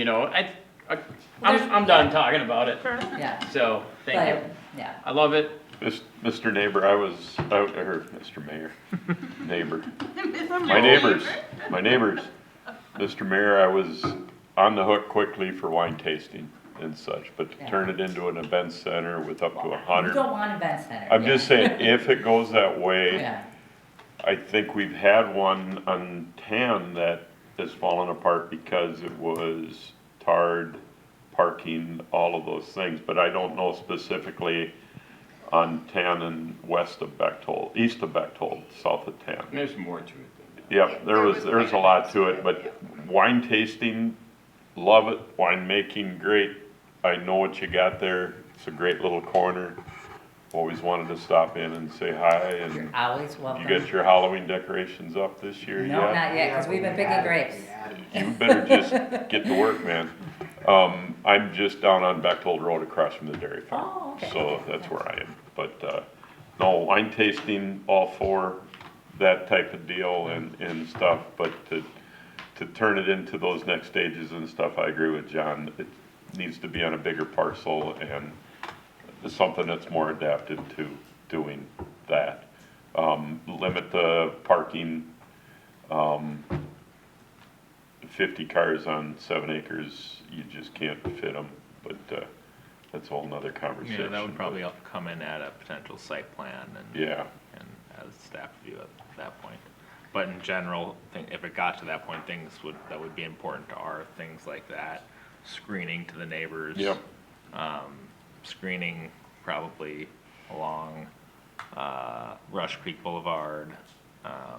there's- I'm done talking about it, Yeah, so, thank you. but, yeah. I love it. Mr. Neighbor, I was out there, Mr. Mayor, neighbor. My neighbors, Mr. Mayor, I was on the hook quickly for wine tasting and such, but to turn it into an event center with up to You 100. don't want event center. I'm yeah. just saying, if it goes that way, Yeah, I think we've had one on Tan that has fallen apart because it was tarred, parking, all of those things, but I don't know specifically on Tan and west of Bechtold, east of Bechtold, south of Tan. There's more to it than Yep, there's a lot to it, but wine tasting, love it, winemaking, great. I know what you got there, It's a great little corner. Always wanted to stop in and say hi, You're and always you welcome. got your Halloween decorations up this year No, yet? not yet, because we've been picking grapes. You better just get to work, man. I'm just down on Bechtold Road across from the dairy farm. Oh, okay. So that's where I am. But, no, wine tasting, all for that type of deal and stuff, but to turn it into those next stages and stuff, I agree with John. It needs to be on a bigger parcel and something that's more adapted to doing that. Limit the parking, 50 cars on 7 acres, you just can't fit them, but, that's a whole nother conversation. Yeah, that would probably come in at a potential site plan and. Yeah. And as staff review at that point. But in general, if it got to that point, that would be important to our things like that, screening to the neighbors. Yep. Screening probably along, Rush Creek Boulevard, a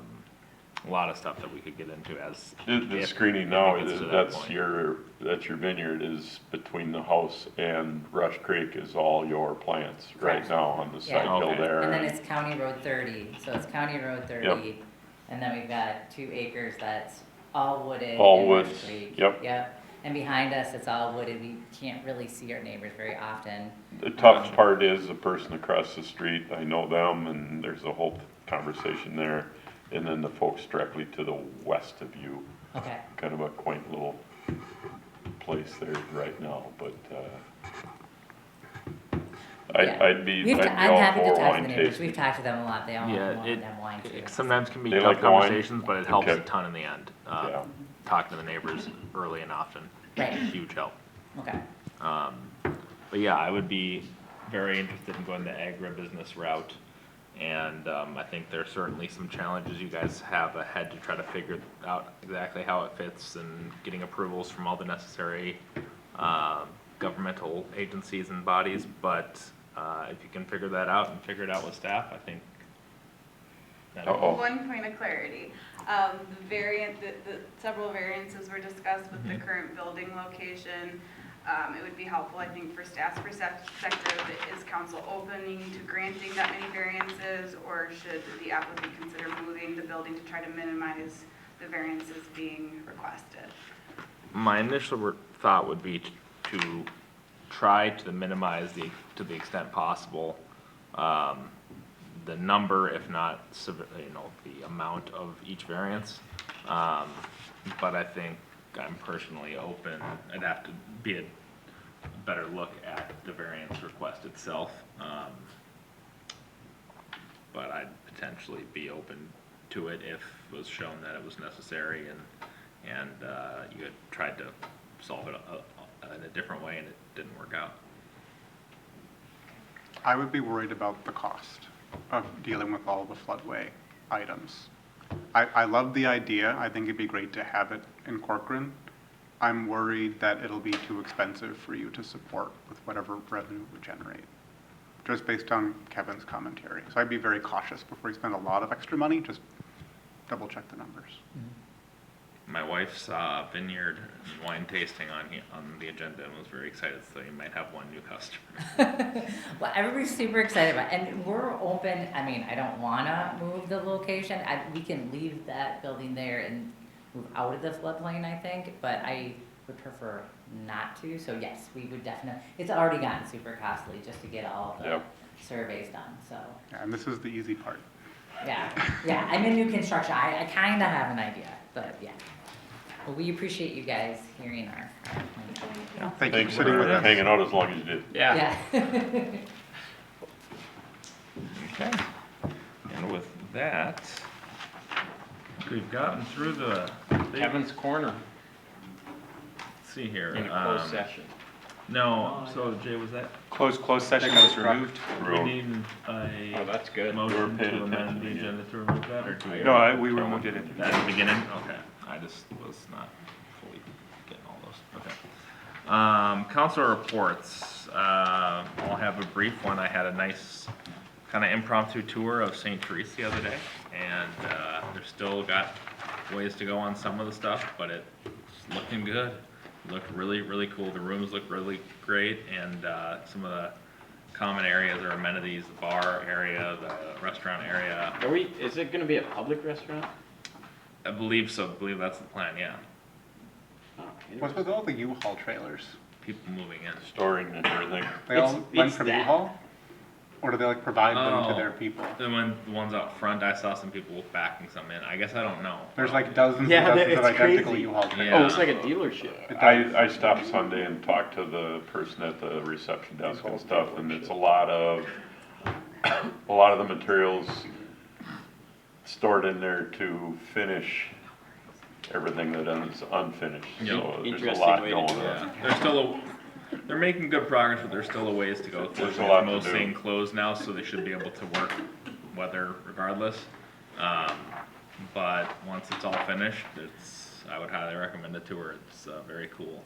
lot of stuff that we could get into as. The screening now, that's your vineyard is between the house and Rush Creek is all your plants right Correct. now on the side Yeah. hill Okay. there. And then it's County Road 30, so it's County Road 30. And then we've got 2 acres that's all wooded. All in Rush woods, Creek. yep. Yep. And behind us, it's all wooded. We can't really see our neighbors very often. The tough part is the person across the street, I know them, and there's a whole conversation there. And then the folks directly to the west of you, Okay. kind of a quaint little place there right now, but, Yeah. I'd be I'm all happy to for talk to wine the neighbors. tasting. We've talked to them a lot. They all Yeah, want them wine too. it sometimes can be They tough like the wine? conversations, but it helps a Okay. ton in the end. Yeah. Talk to the neighbors early and often. Right. Huge help. Okay. But yeah, I would be very interested in going the agribusiness route. And I think there's certainly some challenges you guys have ahead to try to figure out exactly how it fits and getting approvals from all the necessary governmental agencies and bodies. But if you can figure that out and figure it out with staff, I think. Uh-oh. One point of clarity, the several variances were discussed with the current building location. It would be helpful, I think, for staff's perspective, is council opening to granting that many variances, or should the applicant consider moving the building to try to minimize the variances being requested? My initial thought would be to try to minimize to the extent possible, the number, if not, the amount of each variance. But I think I'm personally open. I'd have to be a better look at the variance request itself. But I'd potentially be open to it if it was shown that it was necessary and you had tried to solve it in a different way and it didn't work out. I would be worried about the cost of dealing with all the floodway items. I love the idea. I think it'd be great to have it in Corcoran. I'm worried that it'll be too expensive for you to support with whatever revenue it would generate, just based on Kevin's commentary. So I'd be very cautious before you spend a lot of extra money, just double check the numbers. My wife's vineyard and wine tasting on the agenda and was very excited, so you might have one new customer. Well, everybody's super excited about it, and we're open. I mean, I don't want to move the location. We can leave that building there and move out of the floodplain, I think, but I would prefer not to. So yes, we would definitely, it's already gotten super costly just to get all the Yep. surveys done, so. Yeah, and this is the easy part. Yeah, I'm in new construction. I kind of have an idea, but yeah. Well, we appreciate you guys hearing our complaint. Thank you Thanks for sitting with for us. hanging out as long as you did. Yeah. Okay. And with that, we've gotten through the Kevin's Corner Let's see here. in a closed session. No, so Jay, was that, Closed session that was removed? we need Oh, a that's good. motion paying to amend attention the again. agenda to remove that, or do we? No, we removed it at the At the beginning? Okay, I just was not fully getting all those, okay. Council reports, I'll have a brief one. I had a nice kind of impromptu tour of St. Therese the other day, and they've still got ways to go on some of the stuff, but it's looking good. Looked really, really cool. The rooms look really great, and some of the common areas or amenities, the bar area, the restaurant area. Is it gonna be a public restaurant? I believe so, I believe that's the plan, yeah. Oh, What's with all the U-Haul trailers? People moving in. Storing and everything. They all rent it's from that. U-Haul? Or do they like provide them to Oh. their people? The ones out front, I saw some people backing some in. I guess I don't know. There's like dozens Yeah, and dozens of it's identical crazy. U-Haul Yeah. trailers. Oh, it's like a dealership. It does. I stopped Sunday and talked to the person at the reception desk and stuff, and it's a lot of the materials stored in there to finish everything that is unfinished. Yep. So there's a Interesting lot way to going do on. Yeah, they're making good progress, but there's still a ways to go. There's a lot to Most do. staying closed now, so they should be able to work weather regardless. But once it's all finished, I would highly recommend the tour. It's very cool.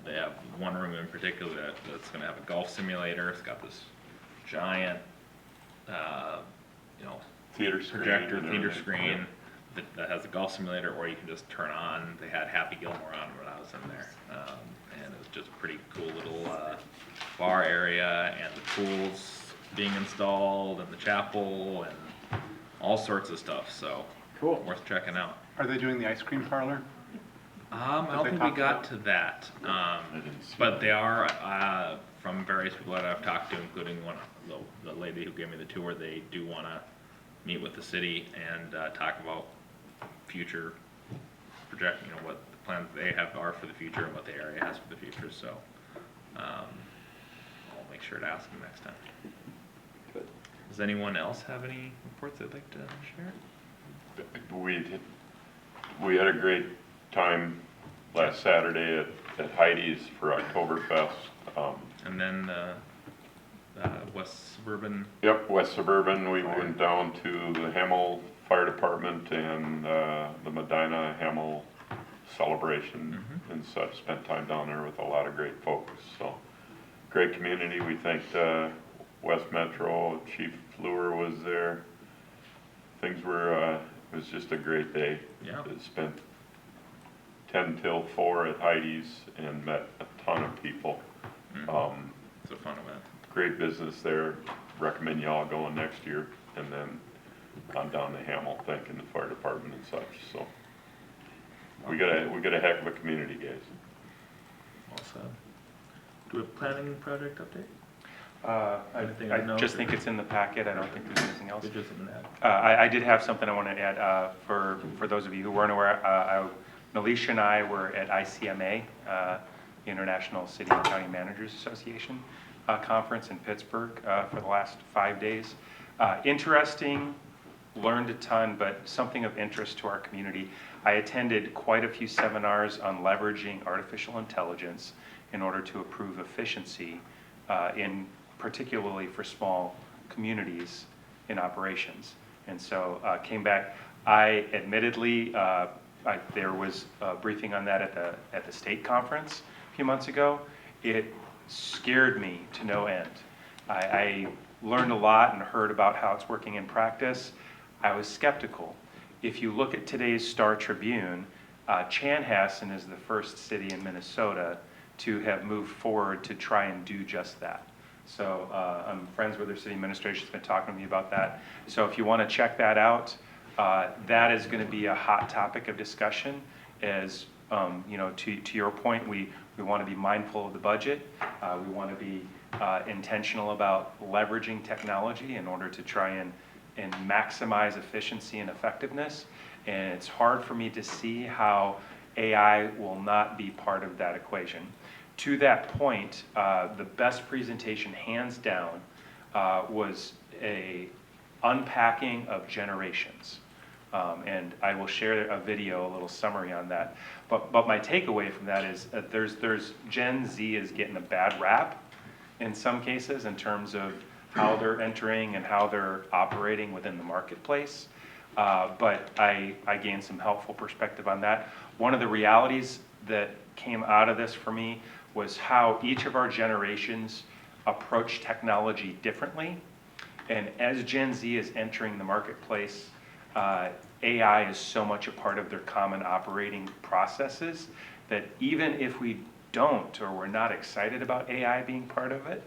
They have one room in particular that's gonna have a golf simulator. It's got this giant, Theater screen. projector, and theater everything. screen that has a golf simulator, or you can just turn on. They had Happy Gilmore on when I was in there, and it was just a pretty cool little bar area, and the pools being installed, and the chapel, and all sorts of stuff. So Cool. worth checking out. Are they doing the ice cream parlor? I Did don't they think we talk got about- to that, I didn't see but they are from various people that I've talked to, including the lady who gave me the tour. They do want to meet with the city and talk about future what the plans they have are for the future and what the area has for the future. So I'll make sure to ask them next time. Good. Does anyone else have any reports they'd like to share? We had a great time last Saturday at Heidi's for Oktoberfest. And then West Suburban. Yep, West Suburban, we went down to the Hamel Fire Department and the Medina Hamel celebration and such, spent time down there with a lot of great folks, so. Great community, we thanked West Metro, Chief Fluor was there. Things were, it was just a great day. Yeah. Spent 10 till 4 at Heidi's and met a ton of people. It's a fun event. Great business there, recommend y'all going next year, and then on down to Hamel, thanking the fire department and such, so. We got a heck of a community, guys. Well said. Do we have planning project update? Anything to I note, just or- think it's in the packet, I don't think there's anything else. Just in that. I did have something I want to add, for those of you who weren't aware, Melisha and I were at ICMA, the International City and County Managers Association conference in Pittsburgh for the last 5 days. Interesting, learned a ton, but something of interest to our community. I attended quite a few seminars on leveraging artificial intelligence in order to improve efficiency particularly for small communities in operations. And so came back. I admittedly, there was a briefing on that at the state conference a few months ago. It scared me to no end. I learned a lot and heard about how it's working in practice. I was skeptical. If you look at today's Star Tribune, Chanhassen is the first city in Minnesota to have moved forward to try and do just that. So I'm friends with their city administration, has been talking to me about that. So if you want to check that out, that is going to be a hot topic of discussion. As to your point, we want to be mindful of the budget. We want to be intentional about leveraging technology in order to try and maximize efficiency and effectiveness. And it's hard for me to see how AI will not be part of that equation. To that point, the best presentation, hands down, was a unpacking of generations. And I will share a video, a little summary on that. But my takeaway from that is that there's Gen Z is getting a bad rap in some cases in terms of how they're entering and how they're operating within the marketplace. But I gained some helpful perspective on that. One of the realities that came out of this for me was how each of our generations approach technology differently. And as Gen Z is entering the marketplace, AI is so much a part of their common operating processes that even if we don't or we're not excited about AI being part of it,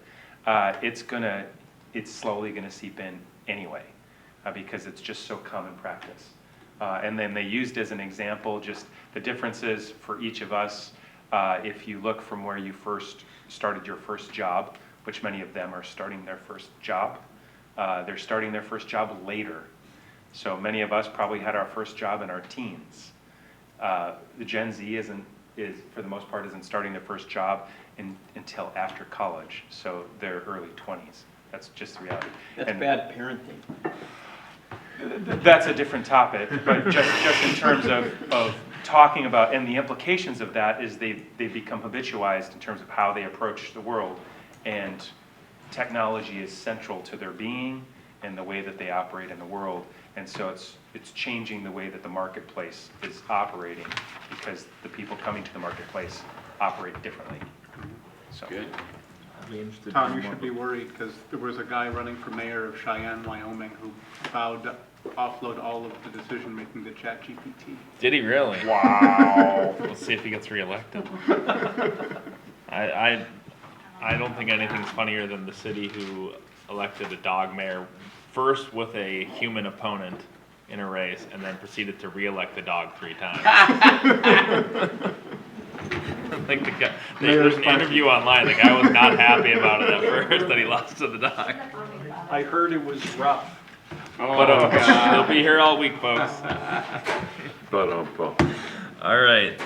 it's slowly gonna seep in anyway, because it's just so common practice. And then they used as an example, just the differences for each of us, if you look from where you first started your first job, which many of them are starting their first job, they're starting their first job later. So many of us probably had our first job in our teens. The Gen Z for the most part, isn't starting their first job until after college, so their early 20s. That's just the reality. That's And bad parenting. that's a different topic, but just in terms of talking about, and the implications of that is they become habitualized in terms of how they approach the world, and technology is central to their being and the way that they operate in the world. And so it's changing the way that the marketplace is operating, because the people coming to the marketplace operate differently. So. Good. Tom, you should be worried, because there was a guy running for mayor of Cheyenne, Wyoming, who vowed to offload all of the decision-making to ChatGPT. Did he really? Wow. Let's see if he gets reelected. I don't think anything's funnier than the city who elected a dog mayor first with a human opponent in a race and then proceeded to reelect the dog 3 times. Like the guy, there's an interview online. The guy was not happy about it at first that he lost to the dog. I heard it was rough. But he'll be here all week, folks. All right.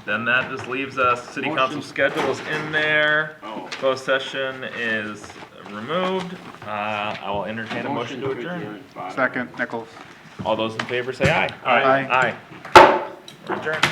Then that just leaves us. City council schedule is in there. Closed session is removed. I will entertain a motion to adjourn. Second, Nichols. All those in favor say aye. Aye. Aye. We're adjourned.